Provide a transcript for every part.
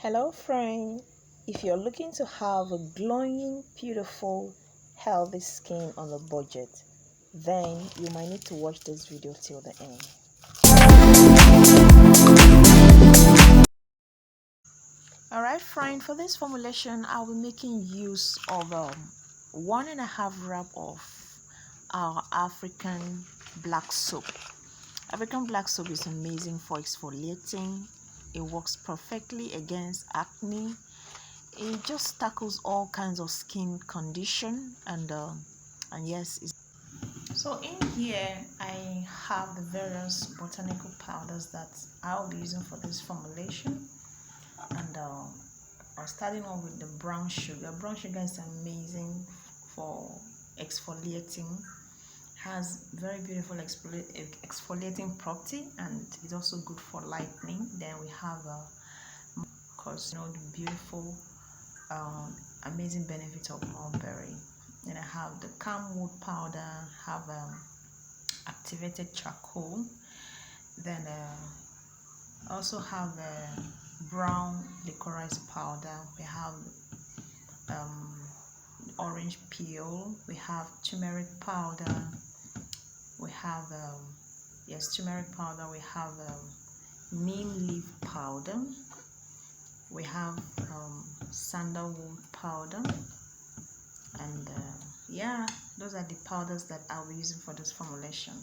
Hello friend, if you're looking to have a glowing, beautiful, healthy skin on a budget, then you might need to watch this video till the end. Alright friend, for this formulation I'll be making use of 1.5 wrap of our African black soap. African black soap is amazing for exfoliating. It works perfectly against acne. It just tackles all kinds of skin condition and yes, so in here I have the various botanical powders that I'll be using for this formulation. And I'm starting off with the brown sugar. Brown sugar is amazing for exfoliating, has very beautiful exfoliating property, and it's also good for lightening. Then we have of course, the beautiful amazing benefit of mulberry. Then I have the camwood powder, have activated charcoal. Then I also have brown liquorized powder. We have orange peel. We have turmeric powder. We have turmeric powder. We have neem leaf powder. We have sandalwood powder, and yeah, those are the powders that I'll be using for this formulation.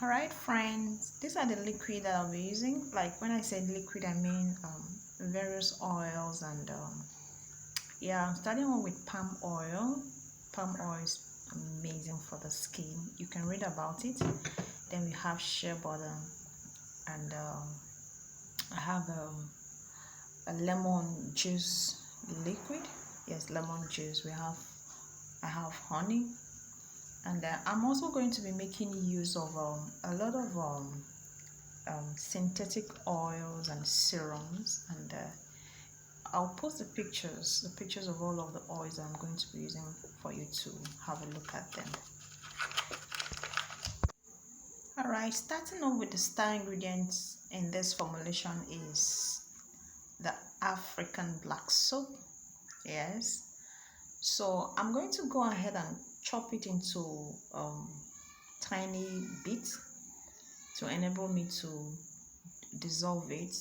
Alright friends, these are the liquid that I'll be using. Like when I said liquid, I mean various oils, and yeah, I'm starting off with palm oil. Palm oil is amazing for the skin. You can read about it. Then we have shea butter, and I have a lemon juice liquid. Yes, lemon juice. I have honey, and I'm also going to be making use of a lot of synthetic oils and serums, and I'll post the pictures of all of the oils that I'm going to be using for you to have a look at them. Alright, starting off with the star ingredients in this formulation is the African black soap. Yes, so I'm going to go ahead and chop it into tiny bits to enable me to dissolve it.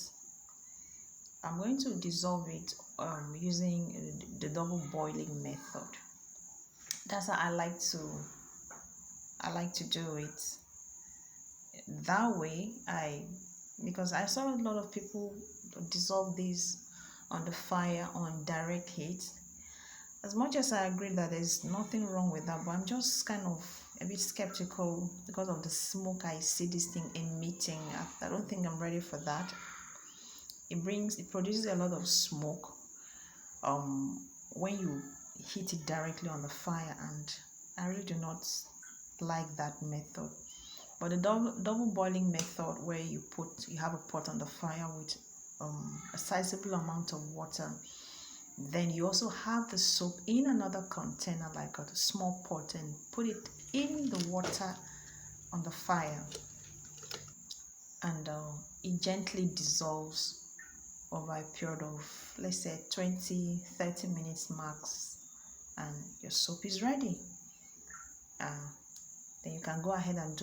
I'm going to dissolve it using the double boiling method. That's how I like to do it. That way, because I saw a lot of people dissolve this on the fire on direct heat. As much as I agree that there's nothing wrong with that, but I'm just kind of a bit skeptical because of the smoke I see this thing emitting. I don't think I'm ready for that. It produces a lot of smoke when you heat it directly on the fire, and I really do not like that method. But the double boiling method, where you have a pot on the fire with a sizable amount of water, then you also have the soap in another container, like a small pot, and put it in the water on the fire, and it gently dissolves over a period of, let's say, 20-30 minutes max, and your soap is ready. Then you can go ahead and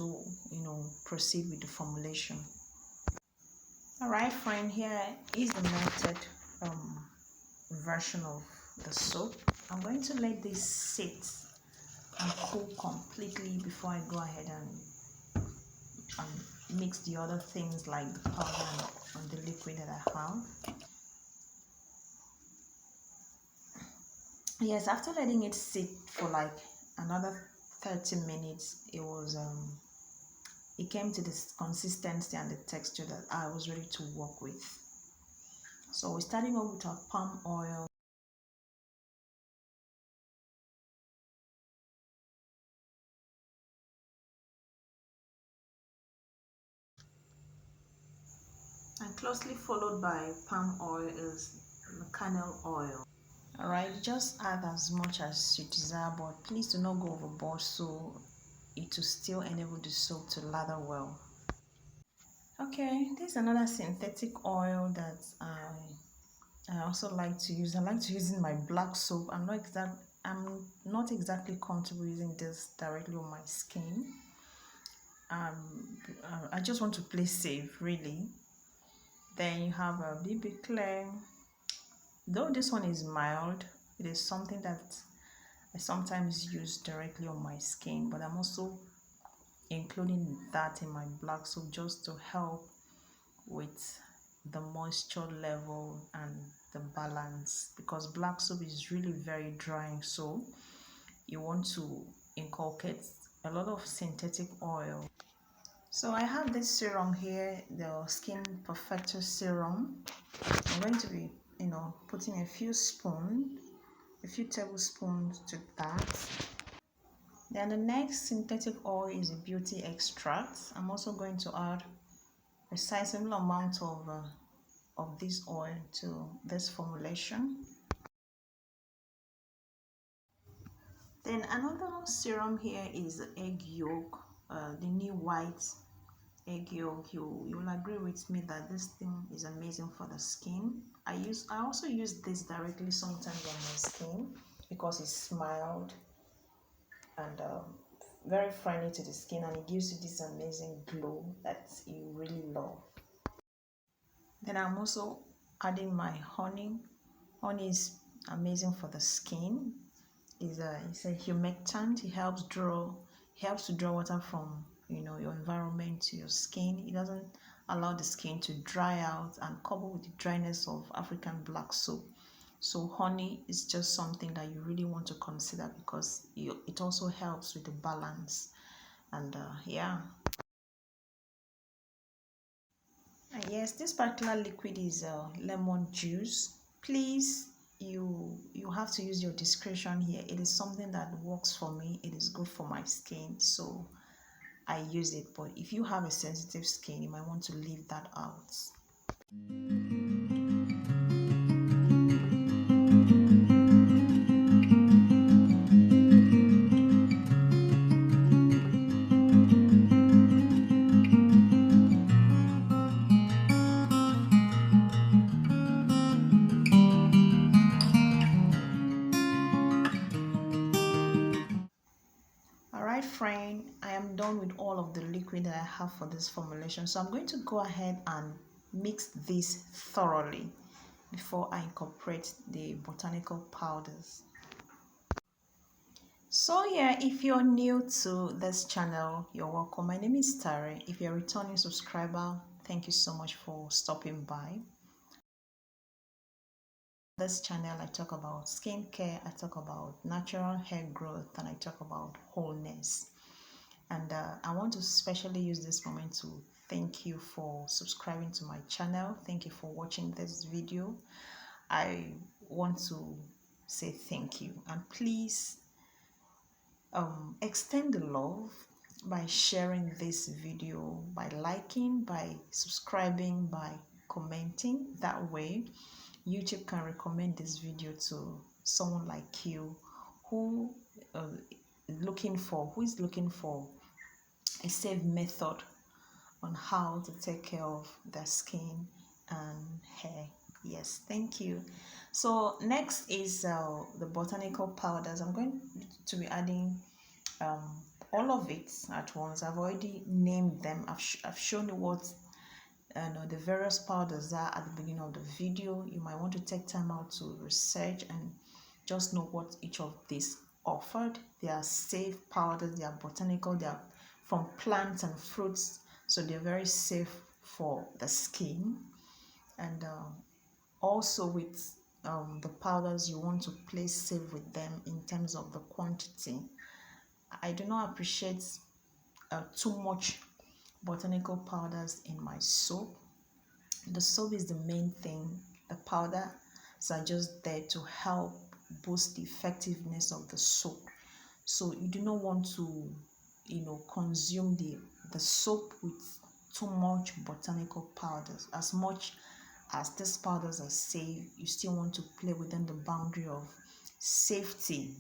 proceed with the formulation. Alright friend, here is the melted version of the soap. I'm going to let this sit and cool completely before I go ahead and mix the other things like the powder and the liquid that I have. Yes, after letting it sit for like another 30 minutes, it came to this consistency and the texture that I was ready to work with. So we're starting off with our palm oil. And closely followed by palm oil is canola oil. Alright, just add as much as you desire, but please do not go overboard so it will still enable the soap to lather well. Okay, this is another synthetic oil that I also like to use. I like to use in my black soap. I'm not exactly comfortable using this directly on my skin. I just want to play safe, really. Then you have a BB Clear. Though this one is mild, it is something that I sometimes use directly on my skin, but I'm also including that in my black soap just to help with the moisture level and the balance, because black soap is really very drying, so you want to inculcate a lot of synthetic oil. So I have this serum here, the Skin Perfector serum. I'm going to be putting a few tablespoons to that. Then the next synthetic oil is a beauty extract. I'm also going to add a sizable amount of this oil to this formulation. Then another serum here is egg yolk, the new white egg yolk. You'll agree with me that this thing is amazing for the skin. I also use this directly sometimes on my skin because it's mild and very friendly to the skin, and it gives you this amazing glow that you really love. Then I'm also adding my honey. Honey is amazing for the skin. It's a humectant. It helps to draw water from your environment to your skin. It doesn't allow the skin to dry out, and coupled with the dryness of African black soap. So honey is just something that you really want to consider because it also helps with the balance. And yeah. Yes, this particular liquid is lemon juice. Please, you have to use your discretion here. It is something that works for me. It is good for my skin, so I use it. But if you have a sensitive skin, you might want to leave that out. Alright friend, I am done with all of the liquid that I have for this formulation. So I'm going to go ahead and mix this thoroughly before I incorporate the botanical powders. So yeah, if you're new to this channel, you're welcome. My name is Tare. If you're a returning subscriber, thank you so much for stopping by. This channel, I talk about skincare, I talk about natural hair growth, and I talk about wholeness. And I want to especially use this moment to thank you for subscribing to my channel. Thank you for watching this video. I want to say thank you, and please extend the love by sharing this video, by liking, by subscribing, by commenting. That way YouTube can recommend this video to someone like you who who is looking for a safe method on how to take care of their skin and hair. Yes, thank you. So next is the botanical powders. I'm going to be adding all of it at once. I've already named them. I've shown you what the various powders are at the beginning of the video. You might want to take time out to research and just know what each of these offered. They are safe powders, they are botanical, they are from plants and fruits, so they're very safe for the skin. And also with the powders, you want to play safe with them in terms of the quantity. I do not appreciate too much botanical powders in my soap. The soap is the main thing. The powders are just there to help boost the effectiveness of the soap. So you do not want to consume the soap with too much botanical powders. As much as these powders are safe, you still want to play within the boundary of safety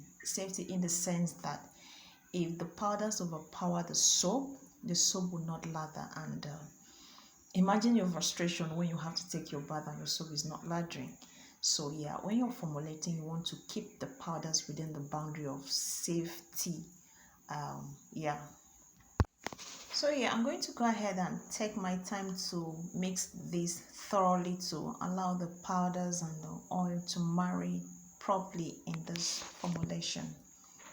in the sense that if the powders overpower the soap will not lather, and Imagine your frustration when you have to take your bath and your soap is not lathering. So yeah, when you're formulating, you want to keep the powders within the boundary of safety. Yeah. So yeah, I'm going to go ahead and take my time to mix this thoroughly to allow the powders and the oil to marry properly in this formulation.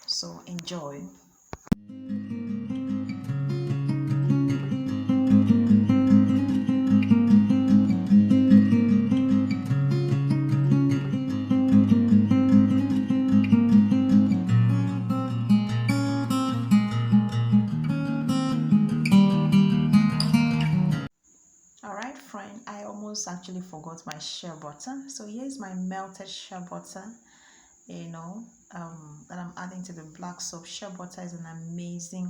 So enjoy. Alright friend, I almost actually forgot my shea butter. So here's my melted shea butter, that I'm adding to the black soap. Shea butter is an amazing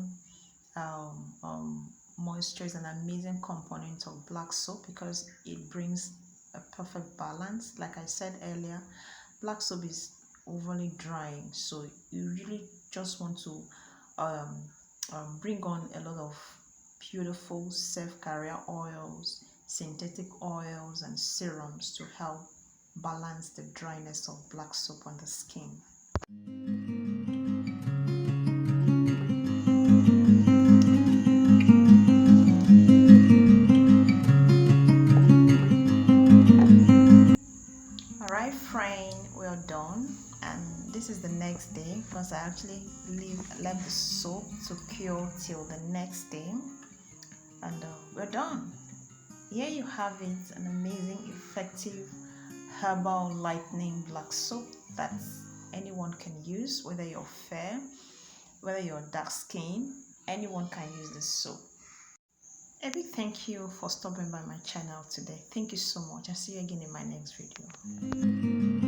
moisture, is an amazing component of black soap because it brings a perfect balance. Like I said earlier, black soap is overly drying, so you really just want to bring on a lot of beautiful self-carrier oils, synthetic oils, and serums to help balance the dryness of black soap on the skin. Alright friend, we're done, and this is the next day because I actually left the soap to cure till the next day, and we're done. Here you have it, an amazing effective herbal lightening black soap that anyone can use, whether you're fair, whether you're dark skin, anyone can use this soap. A big thank you for stopping by my channel today. Thank you so much. I'll see you again in my next video.